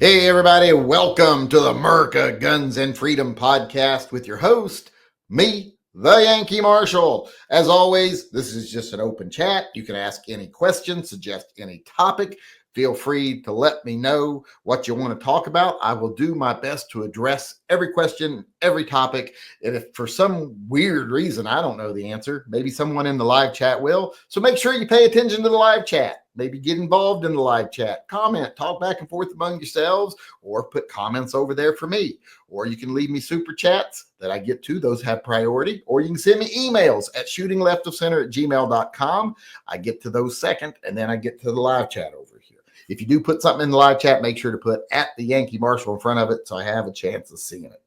Hey, everybody, welcome to the MURCA Guns and Freedom podcast with your host, me, the Yankee Marshal. As always, this is just an open chat. You can ask any question, suggest any topic. Feel free to let me know what you want to talk about. I will do my best to address every question, every topic. And if for some weird reason I don't know the answer, maybe someone in the live chat will. So make sure you pay attention to the live chat. Maybe get involved in the live chat, comment, talk back and forth among yourselves, or put comments over there for me. Or you can leave me super chats that I get to. Those have priority. Or you can send me emails at shootingleftofcenter@gmail.com. I get to those second, and then I get to the live chat over here. If you do put something in the live chat, make sure to put at the Yankee Marshal in front of it so I have a chance of seeing it.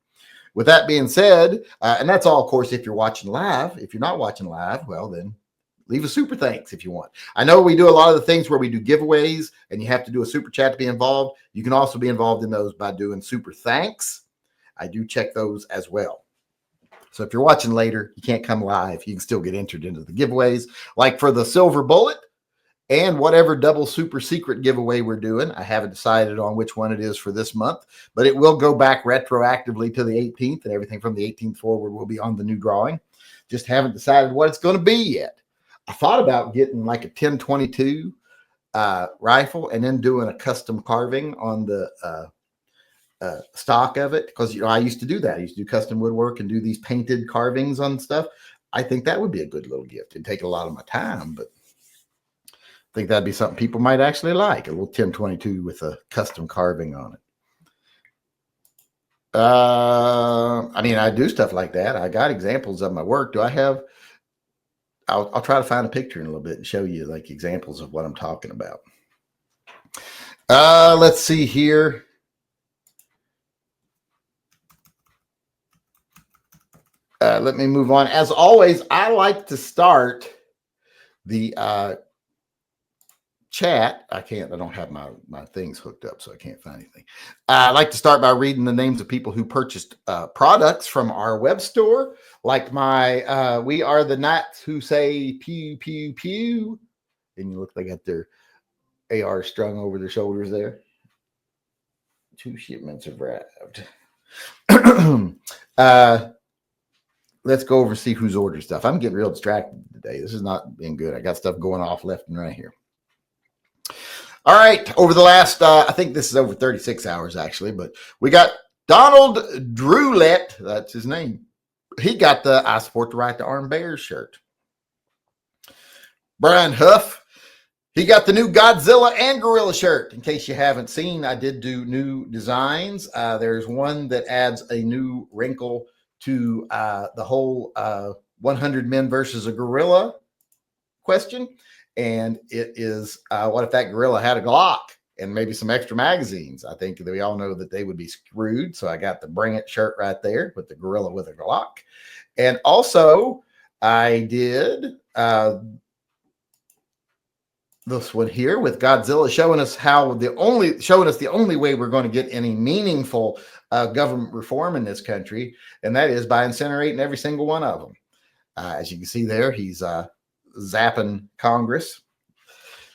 With that being said, and that's all, of course, if you're watching live. If you're not watching live, well, then leave a super thanks if you want. I know we do a lot of the things where we do giveaways and you have to do a super chat to be involved. You can also be involved in those by doing super thanks. I do check those as well. So if you're watching later, you can't come live. You can still get entered into the giveaways. Like for the silver bullet and whatever double super secret giveaway we're doing. I haven't decided on which one it is for this month, but it will go back retroactively to the 18th, and everything from the 18th forward will be on the new drawing. Just haven't decided what it's going to be yet. I thought about getting like a 1022 rifle and then doing a custom carving on the stock of it, because I used to do that. I used to do custom woodwork and do these painted carvings on stuff. I think that would be a good little gift. It'd take a lot of my time, but I think that'd be something people might actually like, a little 1022 with a custom carving on it. I mean, I do stuff like that. I got examples of my work. Do I have? I'll try to find a picture in a little bit and show you like examples of what I'm talking about. Let's see here. Let me move on. As always, I like to start the chat. I don't have my things hooked up, so I can't find anything. I like to start by reading the names of people who purchased products from our web store, like my We Are the Knights Who Say Pew, Pew, Pew. And you look, they got their AR strung over their shoulders there. 2 shipments have arrived. Let's go over and see who's ordered stuff. I'm getting real distracted today. This is not being good. I got stuff going off left and right here. All right, over the last, I think this is over 36 hours actually, but we got Donald Drewlett, that's his name. He got the I Support the Right to Arm Bears shirt. Brian Huff, he got the new Godzilla and Gorilla shirt. In case you haven't seen, I did do new designs. There's one that adds a new wrinkle to the whole 100 men versus a gorilla question. And it is, what if that gorilla had a Glock and maybe some extra magazines? I think that we all know that they would be screwed. So I got the Bring It shirt right there with the gorilla with a Glock. And also I did this one here with Godzilla showing us the only way we're going to get any meaningful government reform in this country. And that is by incinerating every single one of them. As you can see there, he's zapping Congress.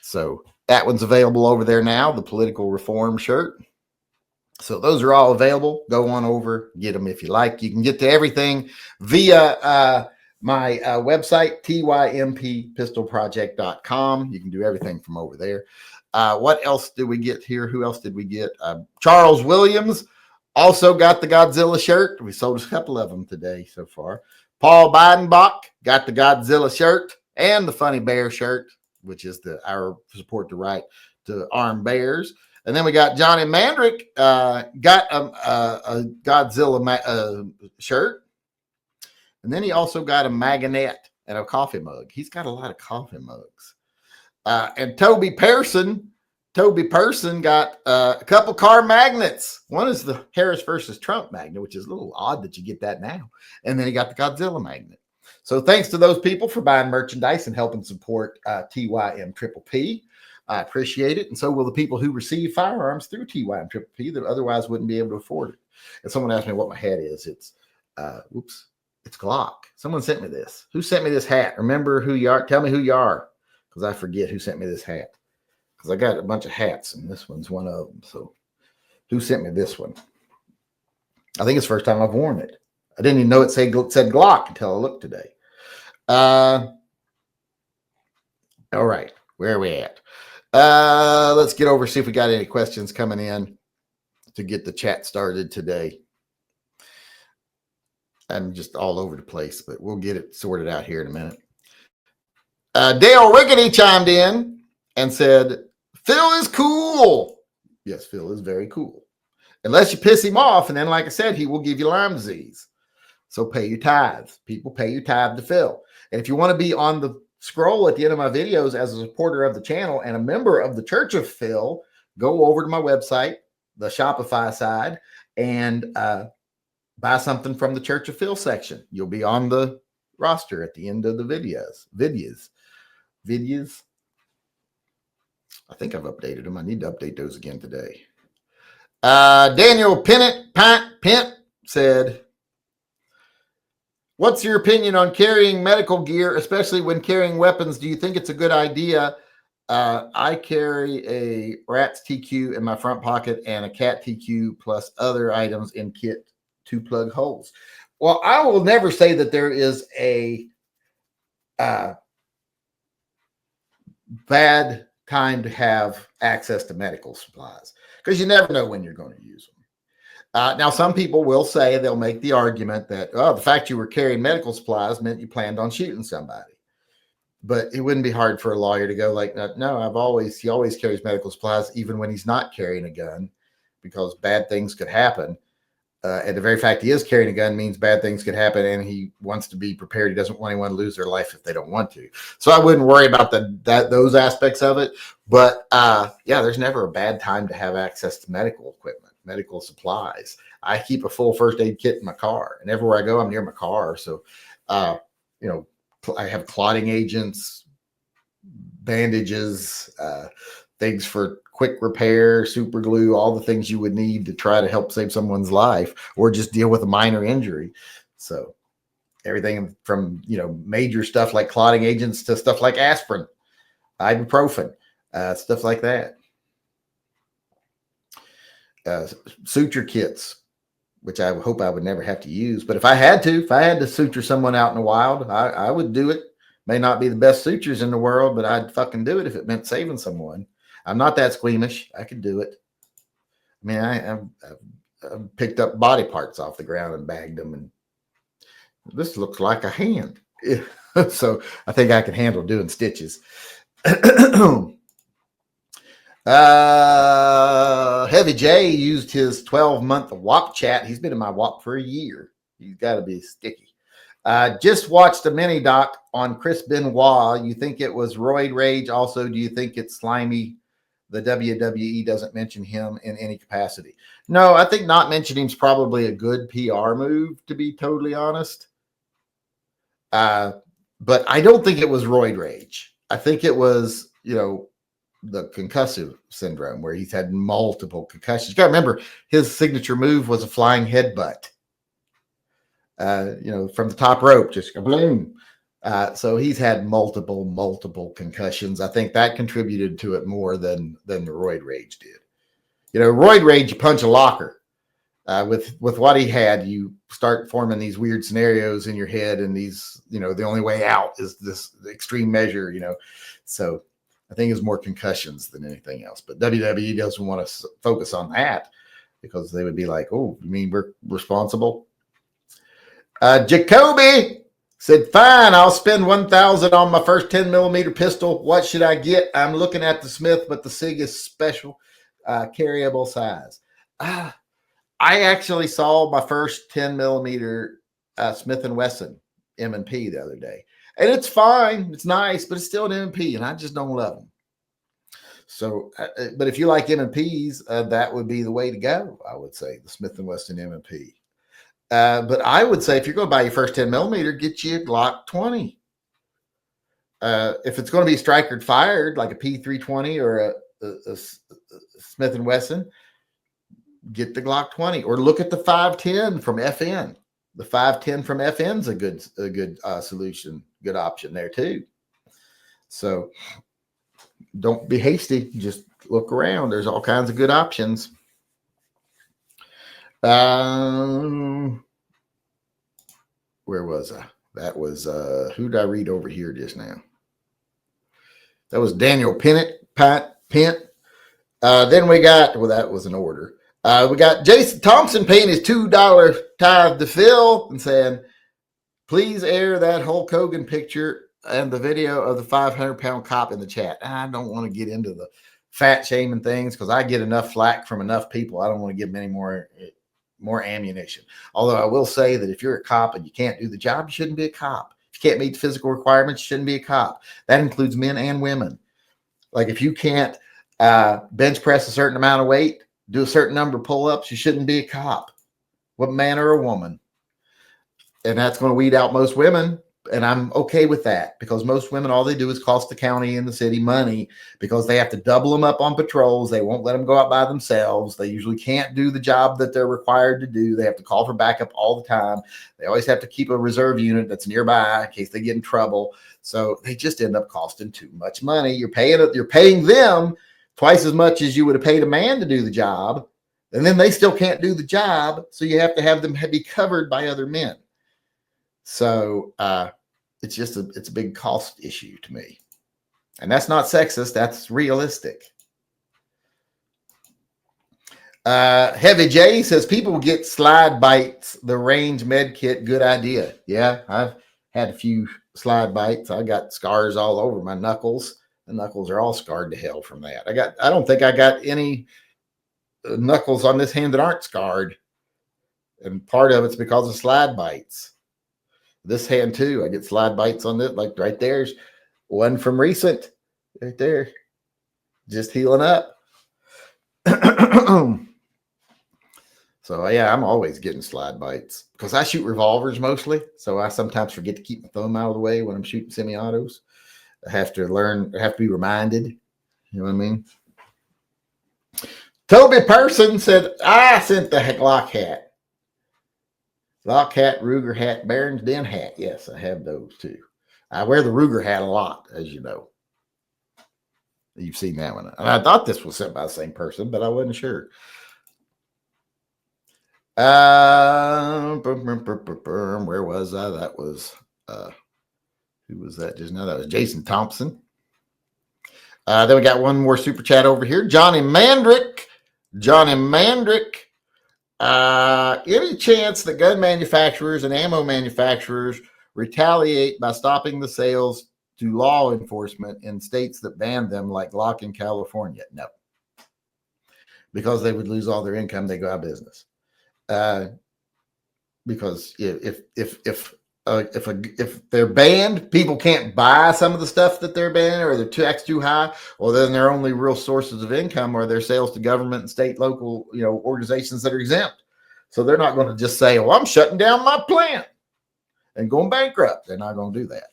So that one's available over there now, the political reform shirt. So those are all available. Go on over, get them if you like. You can get to everything via my website, tympistolproject.com. You can do everything from over there. What else did we get here? Who else did we get? Charles Williams also got the Godzilla shirt. We sold a couple of them today so far. Paul Bidenbach got the Godzilla shirt and the Funny Bear shirt, which is our support the right to arm bears. And then we got Johnny Mandrick got a Godzilla shirt. And then he also got a Magonette and a coffee mug. He's got a lot of coffee mugs. And Toby Pearson got a couple car magnets. One is the Harris versus Trump magnet, which is a little odd that you get that now. And then he got the Godzilla magnet. So thanks to those people for buying merchandise and helping support TYMP. I appreciate it. And so will the people who receive firearms through TYMP that otherwise wouldn't be able to afford it. And someone asked me what my hat is. It's Glock. Someone sent me this. Who sent me this hat? Remember who you are? Tell me who you are, because I forget who sent me this hat. Because I got a bunch of hats, and this one's one of them. So Who sent me this one? I think it's the first time I've worn it. I didn't even know it said Glock until I looked today. All right, where are we at? Let's get over, see if we got any questions coming in to get the chat started today. I'm just all over the place, but we'll get it sorted out here in a minute. Dale Rickety chimed in and said, Phil is cool. Yes, Phil is very cool. Unless you piss him off, and then, like I said, he will give you Lyme disease. So pay your tithes. People pay your tithe to Phil. And if you want to be on the scroll at the end of my videos as a supporter of the channel and a member of the Church of Phil, go over to my website, the Shopify side, and buy something from the Church of Phil section. You'll be on the roster at the end of the videos. I think I've updated them. I need to update those again today. Daniel Pint said, what's your opinion on carrying medical gear, especially when carrying weapons? Do you think it's a good idea? I carry a rat's TQ in my front pocket and a cat TQ plus other items in kit to plug holes. Well, I will never say that there is a bad time to have access to medical supplies because you never know when you're going to use them. Now, some people will say, they'll make the argument that, oh, the fact you were carrying medical supplies meant you planned on shooting somebody. But it wouldn't be hard for a lawyer to go like, no, he always carries medical supplies, even when he's not carrying a gun, because bad things could happen. And the very fact he is carrying a gun means bad things could happen, and he wants to be prepared. He doesn't want anyone to lose their life if they don't want to. So I wouldn't worry about those aspects of it. But yeah, there's never a bad time to have access to medical equipment, medical supplies. I keep a full first aid kit in my car, and everywhere I go, I'm near my car. So, I have clotting agents, bandages, things for quick repair, super glue, all the things you would need to try to help save someone's life or just deal with a minor injury. So everything from, major stuff like clotting agents to stuff like aspirin, ibuprofen, stuff like that. Suture kits, which I hope I would never have to use. But if I had to suture someone out in the wild, I would do it. May not be the best sutures in the world, but I'd fucking do it if it meant saving someone. I'm not that squeamish. I could do it. I mean, I've picked up body parts off the ground and bagged them, and this looks like a hand. So I think I can handle doing stitches. Heavy J used his 12-month WAP chat. He's been in my WAP for a year. He's got to be sticky. Just watched a mini doc on Chris Benoit. You think it was roid rage? Also, do you think it's slimy? The WWE doesn't mention him in any capacity. No, I think not mentioning him is probably a good PR move, to be totally honest. But I don't think it was roid rage. I think it was, the concussive syndrome where he's had multiple concussions. You got to remember, his signature move was a flying headbutt. From the top rope, just kabloom. So he's had multiple concussions. I think that contributed to it more than the roid rage did. Roid rage, you punch a locker. With what he had, you start forming these weird scenarios in your head, and these, the only way out is this extreme measure, So I think it's more concussions than anything else. But WWE doesn't want to focus on that because they would be like, oh, you mean we're responsible? Jacoby said, fine, I'll spend $1,000 on my first 10mm pistol. What should I get? I'm looking at the Smith, but the SIG is special, carryable size. I actually saw my first 10mm Smith & Wesson M&P the other day. And it's fine. It's nice, but it's still an M&P, and I just don't love them. So, but if you like M&Ps, that would be the way to go, I would say, the Smith & Wesson M&P. But I would say if you're going to buy your first 10mm, get you a Glock 20. If it's going to be striker fired, like a P320 or a Smith & Wesson, get the Glock 20. Or look at the 510 from FN. The 510 from FN's a good solution, good option there too. So don't be hasty. Just look around. There's all kinds of good options. Where was I? That was who did I read over here just now? That was Daniel Pent. Then we got, well, that was an order. We got Jason Thompson paying his $2 tithe to Phil and saying, please air that Hulk Hogan picture and the video of the 500-pound cop in the chat. I don't want to get into the fat shaming things because I get enough flack from enough people. I don't want to give them any more ammunition. Although I will say that if you're a cop and you can't do the job, you shouldn't be a cop. If you can't meet the physical requirements, you shouldn't be a cop. That includes men and women. Like if you can't bench press a certain amount of weight, do a certain number of pull-ups, you shouldn't be a cop. What man or a woman? And that's going to weed out most women. And I'm okay with that because most women, all they do is cost the county and the city money because they have to double them up on patrols. They won't let them go out by themselves. They usually can't do the job that they're required to do. They have to call for backup all the time. They always have to keep a reserve unit that's nearby in case they get in trouble. So they just end up costing too much money. You're paying them twice as much as you would have paid a man to do the job. And then they still can't do the job. So you have to have them be covered by other men. So it's just it's a big cost issue to me. And that's not sexist. That's realistic. Heavy J says people get slide bites. The range med kit, good idea. Yeah, I've had a few slide bites. I got scars all over my knuckles. The knuckles are all scarred to hell from that. I don't think I got any knuckles on this hand that aren't scarred. And part of it's because of slide bites. This hand too, I get slide bites on it. Like right there's one from recent, right there, just healing up. So yeah, I'm always getting slide bites because I shoot revolvers mostly. So I sometimes forget to keep my thumb out of the way when I'm shooting semi-autos. I have to be reminded. You know what I mean? Toby Person said, I sent the Glock hat. Glock hat, Ruger hat, Baron's Den hat. Yes, I have those too. I wear the Ruger hat a lot, as you know. You've seen that one. And I thought this was sent by the same person, but I wasn't sure. Where was I? That was, who was that just now? That was Jason Thompson. Then we got one more super chat over here. Johnny Mandrick. Any chance that gun manufacturers and ammo manufacturers retaliate by stopping the sales to law enforcement in states that ban them, like Glock in California? No, because they would lose all their income. They go out of business. Because if they're banned, people can't buy some of the stuff that they're banned, or they're taxed too high, or then their only real sources of income are their sales to government and state, local, organizations that are exempt. So they're not going to just say, "Well, I'm shutting down my plant and going bankrupt." They're not going to do that.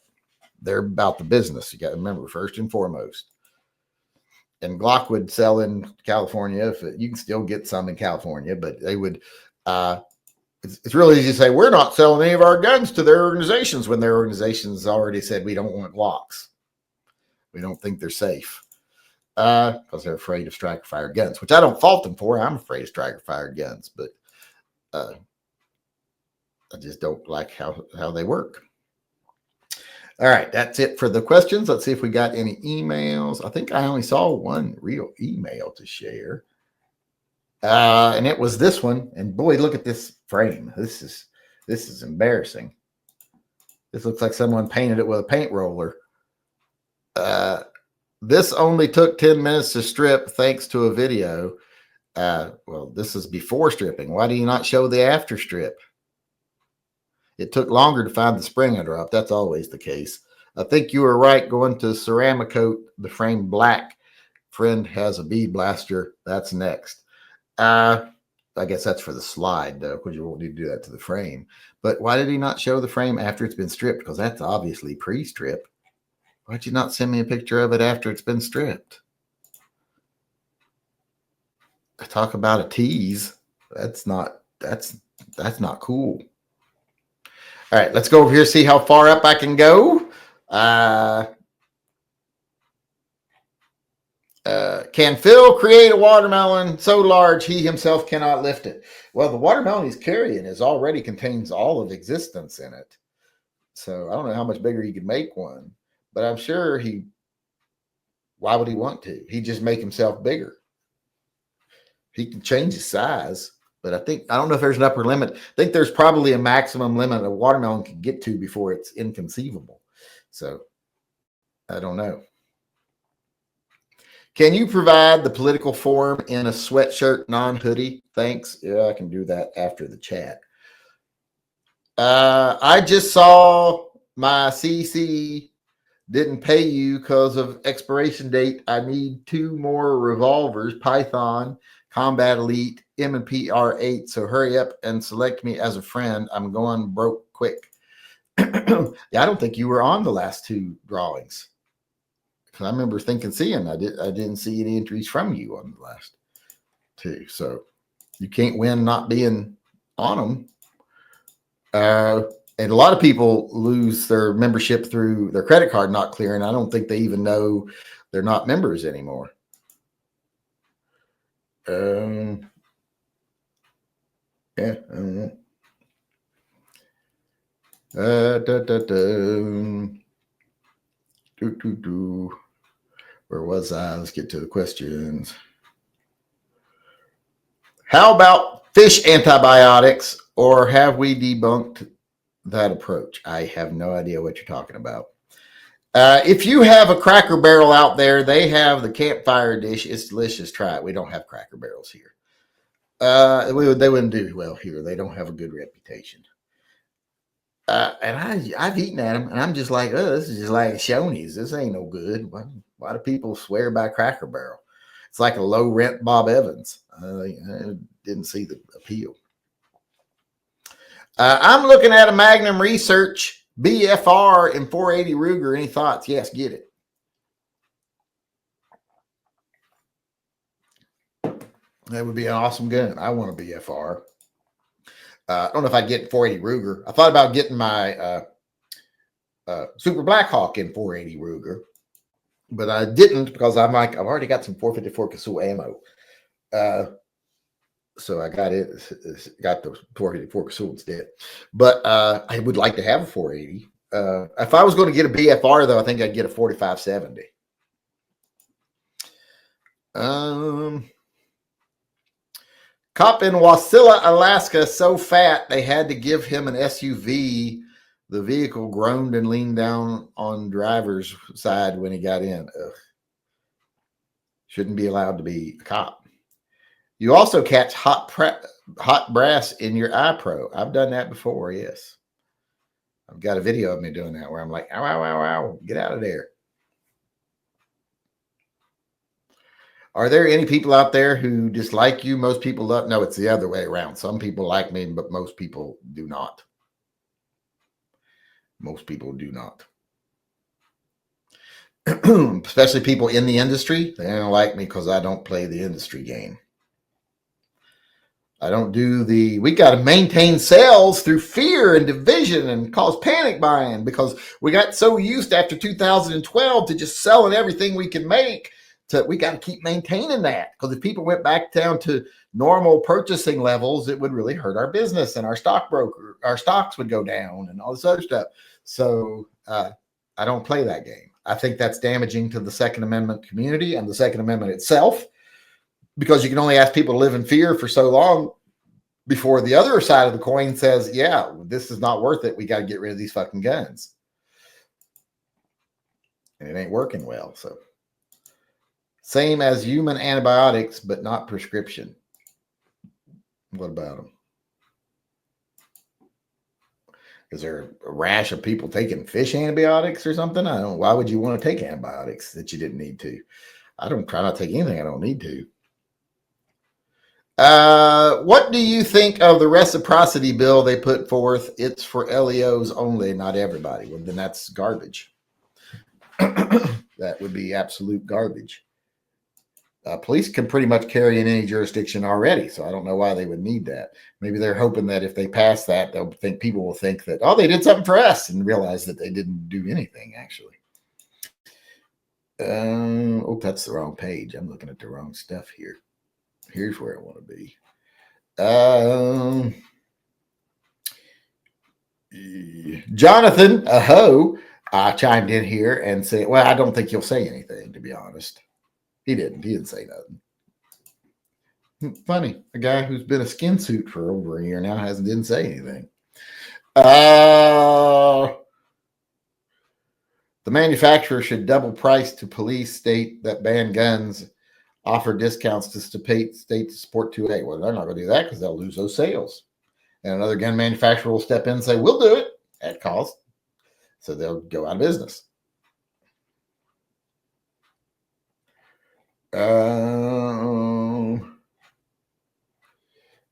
They're about the business. You got to remember, first and foremost. And Glock would sell in California. You can still get some in California, but they would. It's really easy to say we're not selling any of our guns to their organizations when their organizations already said we don't want Glocks. We don't think they're safe because they're afraid of striker fired guns, which I don't fault them for. I'm afraid of striker fired guns, but I just don't like how they work. All right, that's it for the questions. Let's see if we got any emails. I think I only saw one real email to share. And it was this one. And boy, look at this frame. This is embarrassing. This looks like someone painted it with a paint roller. This only took 10 minutes to strip thanks to a video. Well, this is before stripping. Why do you not show the after strip? It took longer to find the spring I dropped. That's always the case. I think you were right going to ceramic coat the frame black. Friend has a bead blaster. That's next. I guess that's for the slide, though, because you won't need to do that to the frame. But why did he not show the frame after it's been stripped? Because that's obviously pre-strip. Why'd you not send me a picture of it after it's been stripped? I talk about a tease. That's not cool. All right, let's go over here, see how far up I can go. Can Phil create a watermelon so large he himself cannot lift it? Well, the watermelon he's carrying already contains all of existence in it. So I don't know how much bigger he could make one, but I'm sure why would he want to? He'd just make himself bigger. He can change his size, but I don't know if there's an upper limit. I think there's probably a maximum limit a watermelon can get to before it's inconceivable. So I don't know. Can you provide the political form in a sweatshirt, non-hoodie? Thanks. Yeah, I can do that after the chat. I just saw my CC didn't pay you because of expiration date. I need 2 more revolvers, Python, Combat Elite, M&P R8. So hurry up and select me as a friend. I'm going broke quick. Yeah, I don't think you were on the last 2 drawings. I remember seeing I didn't see any entries from you on the last 2. So you can't win not being on them. And a lot of people lose their membership through their credit card not clearing. I don't think they even know they're not members anymore. Yeah, I don't know. Where was I? Let's get to the questions. How about fish antibiotics, or have we debunked that approach? I have no idea what you're talking about. If you have a Cracker Barrel out there, they have the campfire dish. It's delicious. Try it. We don't have Cracker Barrels here. They wouldn't do well here. They don't have a good reputation. And I've eaten at them, and I'm just like, oh, this is just like Shoney's. This ain't no good. Why do people swear by Cracker Barrel? It's like a low rent Bob Evans. I didn't see the appeal. I'm looking at a Magnum Research BFR in 480 Ruger. Any thoughts? Yes, get it. That would be an awesome gun. I want a BFR. I don't know if I'd get 480 Ruger. I thought about getting my Super Blackhawk in 480 Ruger, but I didn't because I've already got some 454 Casull ammo. So I got the 454 Casull instead. But I would like to have a 480. If I was going to get a BFR, though, I think I'd get a 4570. Cop in Wasilla, Alaska, so fat they had to give him an SUV. The vehicle groaned and leaned down on driver's side when he got in. Ugh. Shouldn't be allowed to be a cop. You also catch hot brass in your iPro. I've done that before, yes. I've got a video of me doing that where I'm like, ow, ow, ow, ow, get out of there. Are there any people out there who dislike you? Most people love. No, it's the other way around. Some people like me, but most people do not. Most people do not. Especially people in the industry. They don't like me because I don't play the industry game. I don't do we got to maintain sales through fear and division and cause panic buying because we got so used after 2012 to just selling everything we can make. We got to keep maintaining that because if people went back down to normal purchasing levels, it would really hurt our business and our stocks would go down and all this other stuff. So I don't play that game. I think that's damaging to the Second Amendment community and the Second Amendment itself because you can only ask people to live in fear for so long before the other side of the coin says, yeah, this is not worth it. We got to get rid of these fucking guns. And it ain't working well. So. Same as human antibiotics, but not prescription. What about them? Is there a rash of people taking fish antibiotics or something? I don't. Why would you want to take antibiotics that you didn't need to? I don't try not to take anything I don't need to. What do you think of the reciprocity bill they put forth? It's for LEOs only, not everybody. Well, then that's garbage. That would be absolute garbage. Police can pretty much carry in any jurisdiction already, so I don't know why they would need that. Maybe they're hoping that if they pass that, people will think that, oh, they did something for us and realize that they didn't do anything, actually. Oh, that's the wrong page. I'm looking at the wrong stuff here. Here's where I want to be. Jonathan Aho chimed in here and said, well, I don't think he'll say anything, to be honest. He didn't say nothing. Funny, a guy who's been a skin suit for over a year now didn't say anything. The manufacturer should double price to police state that ban guns, offer discounts to state to support 2A. Well, they're not going to do that because they'll lose those sales. And another gun manufacturer will step in and say, we'll do it at cost. So they'll go out of business.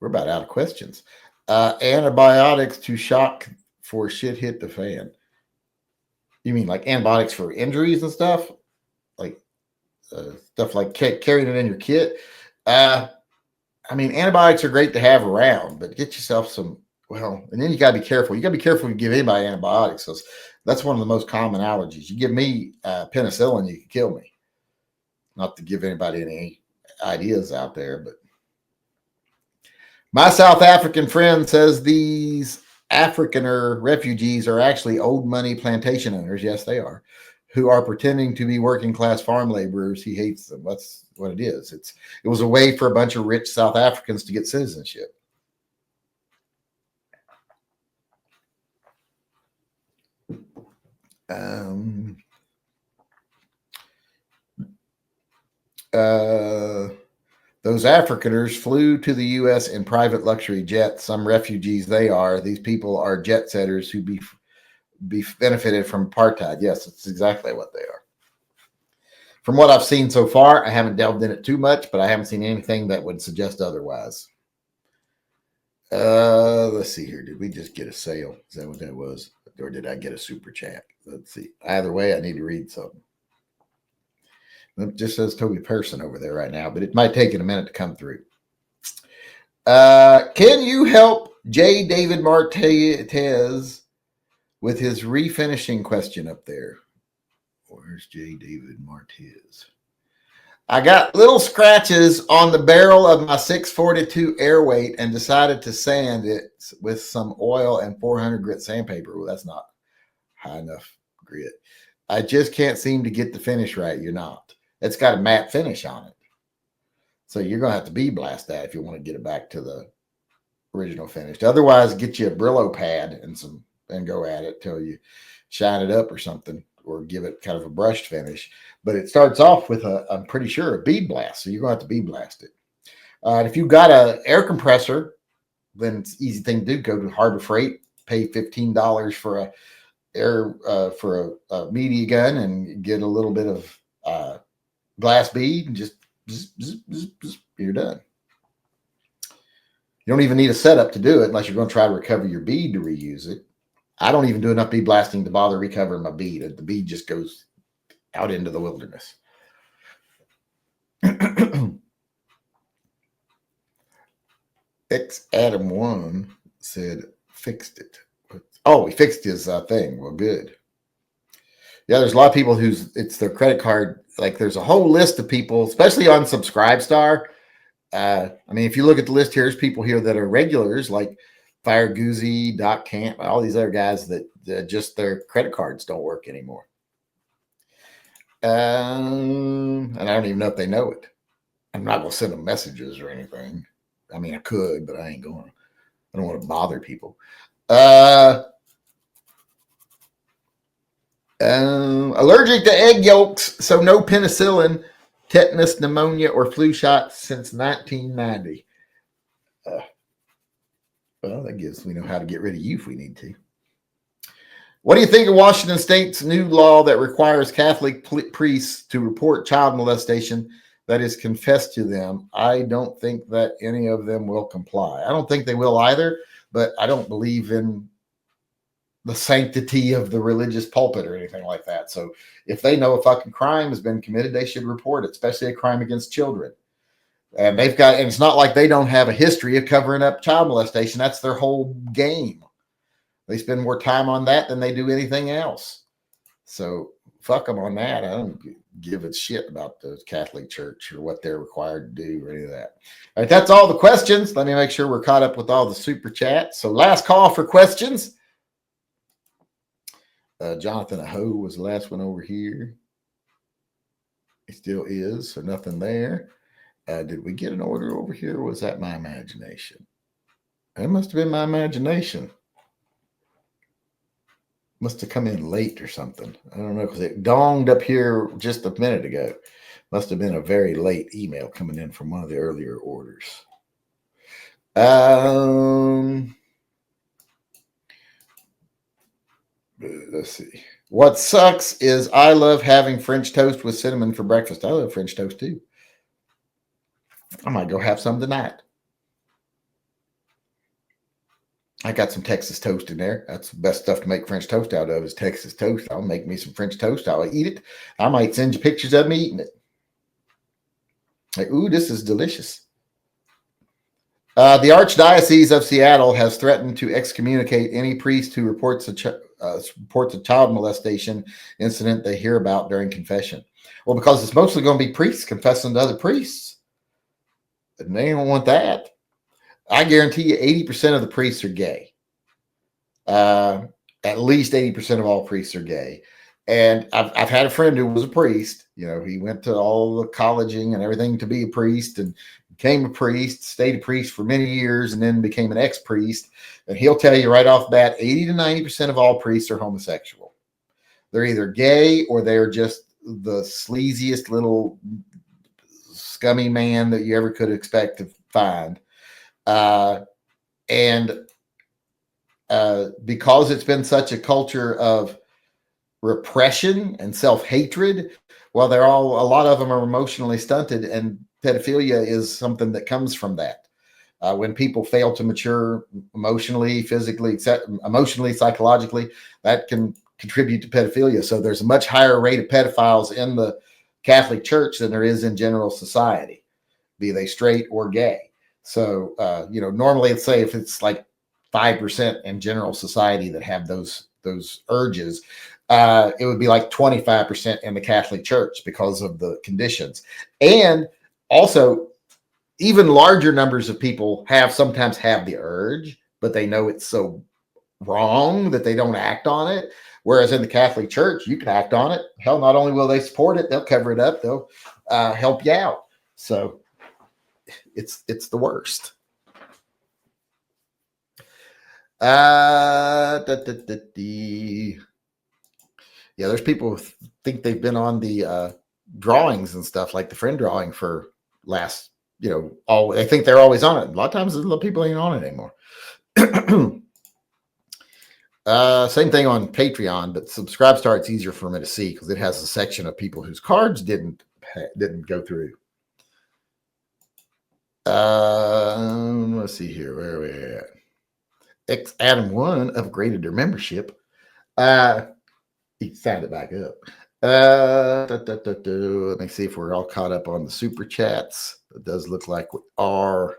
We're about out of questions. Antibiotics to shock for shit hit the fan. You mean like antibiotics for injuries and stuff? Like stuff like carrying it in your kit? I mean, antibiotics are great to have around, but get yourself some, and then you got to be careful. You got to be careful when you give anybody antibiotics, because that's one of the most common allergies. You give me penicillin, you can kill me. Not to give anybody any ideas out there, but my South African friend says these Afrikaner refugees are actually old money plantation owners. Yes, they are, who are pretending to be working class farm laborers. He hates them. That's what it is. It was a way for a bunch of rich South Africans to get citizenship. Those Afrikaners flew to the U.S. in private luxury jets. Some refugees they are. These people are jet setters who be benefited from apartheid. Yes, that's exactly what they are. From what I've seen so far, I haven't delved in it too much, but I haven't seen anything that would suggest otherwise. Let's see here. Did we just get a sale? Is that what that was? Or did I get a super chat? Let's see. Either way, I need to read something. It just says Toby Person over there right now, but it might take it a minute to come through. Can you help J. David Martez with his refinishing question up there? Where's J. David Martez? I got little scratches on the barrel of my 642 Airweight and decided to sand it with some oil and 400 grit sandpaper. Well, that's not high enough grit. I just can't seem to get the finish right. You're not. It's got a matte finish on it. So you're going to have to bead blast that if you want to get it back to the original finish. Otherwise, get you a Brillo pad and go at it till you shine it up or something, or give it kind of a brushed finish. But it starts off with I'm pretty sure, a bead blast. So you're going to have to bead blast it. And if you've got an air compressor, then it's an easy thing to do. Go to Harbor Freight, pay $15 for a media gun, and get a little bit of glass bead, and just you're done. You don't even need a setup to do it unless you're going to try to recover your bead to reuse it. I don't even do enough bead blasting to bother recovering my bead. The bead just goes out into the wilderness. X Adam 1 said fixed it. Oh, he fixed his thing. Well, good. Yeah, there's a lot of people it's their credit card. Like, there's a whole list of people, especially on Subscribestar. I mean, if you look at the list here, there's people here that are regulars, like Fire Goozy, Doc Camp, all these other guys that just their credit cards don't work anymore. And I don't even know if they know it. I'm not going to send them messages or anything. I mean, I could, but I ain't going. I don't want to bother people. Allergic to egg yolks, so no penicillin, tetanus, pneumonia, or flu shots since 1990. Well, that gives we know how to get rid of you if we need to. What do you think of Washington State's new law that requires Catholic priests to report child molestation that is confessed to them? I don't think that any of them will comply. I don't think they will either, but I don't believe in the sanctity of the religious pulpit or anything like that. So if they know a fucking crime has been committed, they should report it, especially a crime against children. And and it's not like they don't have a history of covering up child molestation. That's their whole game. They spend more time on that than they do anything else. So fuck them on that. I don't give a shit about the Catholic Church or what they're required to do or any of that. All right, that's all the questions. Let me make sure we're caught up with all the super chats. So last call for questions. Jonathan Aho was the last one over here. He still is, so nothing there. Did we get an order over here, or was that my imagination? It must have been my imagination. Must have come in late or something. I don't know, because it donged up here just a minute ago. Must have been a very late email coming in from one of the earlier orders. Let's see. What sucks is I love having French toast with cinnamon for breakfast. I love French toast too. I might go have some tonight. I got some Texas toast in there. That's the best stuff to make French toast out of is Texas toast. I'll make me some French toast. I'll eat it. I might send you pictures of me eating it. Like, ooh, this is delicious. The Archdiocese of Seattle has threatened to excommunicate any priest who reports a child molestation incident they hear about during confession. Well, because it's mostly going to be priests confessing to other priests. And they don't want that. I guarantee you 80% of the priests are gay. At least 80% of all priests are gay. And I've had a friend who was a priest. You know, he went to all the colleging and everything to be a priest and became a priest, stayed a priest for many years, and then became an ex-priest. And he'll tell you right off the bat, 80 to 90% of all priests are homosexual. They're either gay or they're just the sleaziest little scummy man that you ever could expect to find. Because it's been such a culture of repression and self-hatred, well, a lot of them are emotionally stunted, and pedophilia is something that comes from that. When people fail to mature emotionally, physically, emotionally, psychologically, that can contribute to pedophilia. So there's a much higher rate of pedophiles in the Catholic Church than there is in general society, be they straight or gay. So, normally let's say if it's like 5% in general society that have those urges, it would be like 25% in the Catholic Church because of the conditions. And also, even larger numbers of people sometimes have the urge, but they know it's so wrong that they don't act on it. Whereas in the Catholic Church, you can act on it. Hell, not only will they support it, they'll cover it up. They'll help you out. So it's the worst. Yeah, there's people who think they've been on the drawings and stuff, like the friend drawing for last, they think they're always on it. A lot of times a lot of people ain't on it anymore. Same thing on Patreon, but Subscribestar, it's easier for me to see because it has a section of people whose cards didn't go through. Let's see here. Where are we at? X Adam 1 upgraded their membership. He signed it back up. Let me see if we're all caught up on the super chats. It does look like we are.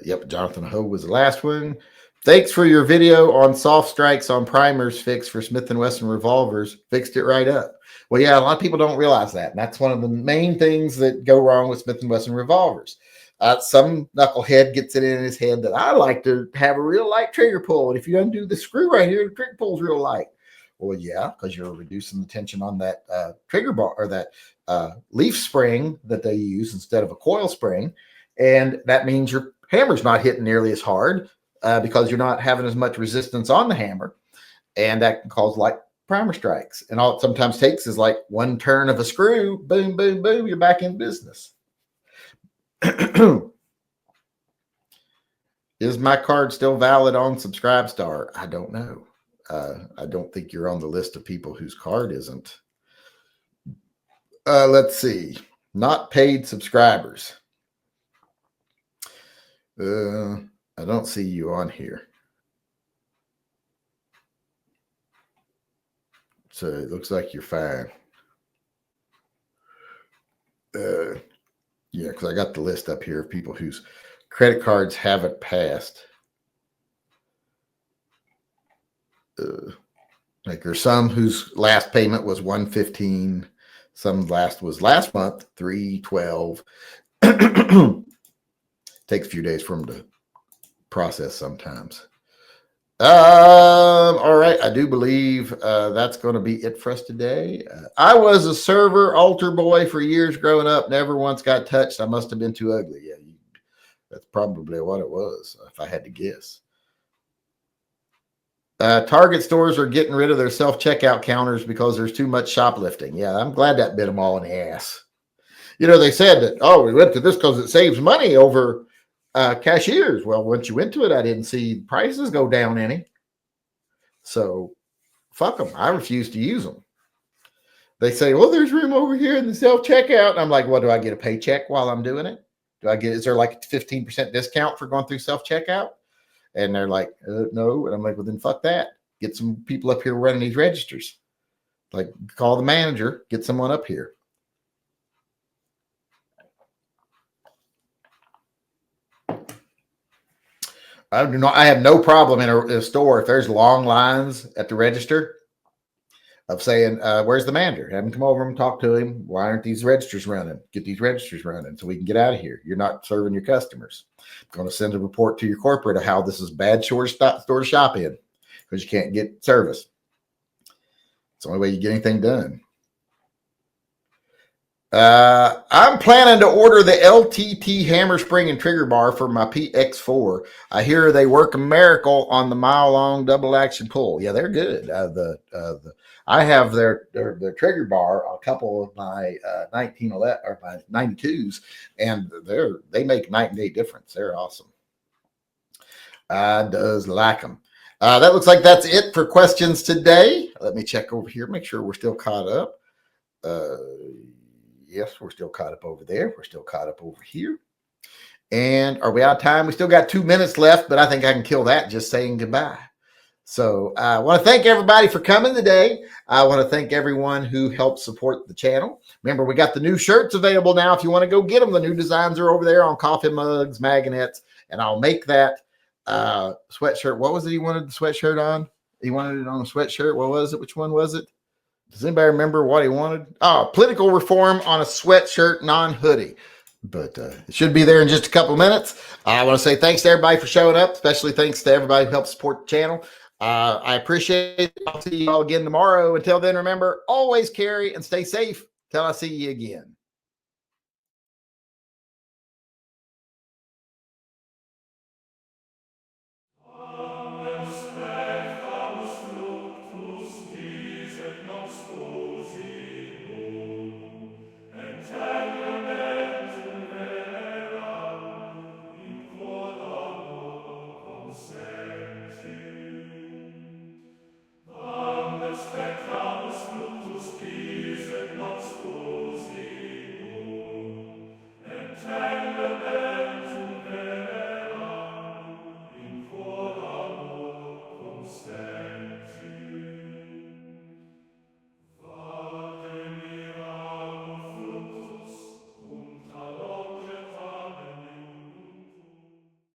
Yep, Jonathan Ho was the last one. Thanks for your video on soft strikes on primers fix for Smith & Wesson revolvers. Fixed it right up. Well, yeah, a lot of people don't realize that. And that's one of the main things that go wrong with Smith & Wesson revolvers. Some knucklehead gets it in his head that I like to have a real light trigger pull. And if you undo the screw right here, the trigger pull's real light. Well, yeah, because you're reducing the tension on that trigger bar or that leaf spring that they use instead of a coil spring. And that means your hammer's not hitting nearly as hard because you're not having as much resistance on the hammer. And that can cause like primer strikes. And all it sometimes takes is like one turn of a screw, boom, boom, boom, you're back in business. Is my card still valid on Subscribestar? I don't know. I don't think you're on the list of people whose card isn't. Let's see. Not paid subscribers. I don't see you on here. So it looks like you're fine. Yeah, because I got the list up here of people whose credit cards haven't passed. Like there's some whose last payment was 115. Some was last month, 312. Takes a few days for them to process sometimes. All right. I do believe that's going to be it for us today. I was a server altar boy for years growing up. Never once got touched. I must have been too ugly. Yeah, that's probably what it was, if I had to guess. Target stores are getting rid of their self-checkout counters because there's too much shoplifting. Yeah, I'm glad that bit them all in the ass. You know, they said that, oh, we went to this because it saves money over cashiers. Well, once you went to it, I didn't see prices go down any. So fuck them. I refuse to use them. They say, well, there's room over here in the self-checkout. And I'm like, what, do I get a paycheck while I'm doing it? Is there like a 15% discount for going through self-checkout? And they're like, no. And I'm like, well, then fuck that. Get some people up here running these registers. Like, call the manager, get someone up here. I have no problem in a store if there's long lines at the register of saying, where's the manager? Have him come over and talk to him. Why aren't these registers running? Get these registers running so we can get out of here. You're not serving your customers. I'm going to send a report to your corporate of how this is bad store to shop in because you can't get service. It's the only way you get anything done. I'm planning to order the LTT hammer spring and trigger bar for my PX4. I hear they work a miracle on the mile-long double action pull. Yeah, they're good. I have their trigger bar on a couple of my 1911 or my 92s, and they make night and day difference. They're awesome. I does like them. That looks like that's it for questions today. Let me check over here, make sure we're still caught up. Yes, we're still caught up over there. We're still caught up over here. And are we out of time? We still got 2 minutes left, but I think I can kill that just saying goodbye. So I want to thank everybody for coming today. I want to thank everyone who helped support the channel. Remember, we got the new shirts available now. If you want to go get them, the new designs are over there on coffee mugs, magnets, and I'll make that sweatshirt. What was it he wanted the sweatshirt on? He wanted it on a sweatshirt. What was it? Which one was it? Does anybody remember what he wanted? Oh, political reform on a sweatshirt, non-hoodie. But it should be there in just a couple of minutes. I want to say thanks to everybody for showing up, especially thanks to everybody who helped support the channel. I appreciate it. I'll see you all again tomorrow. Until then, remember, always carry and stay safe till I see you again.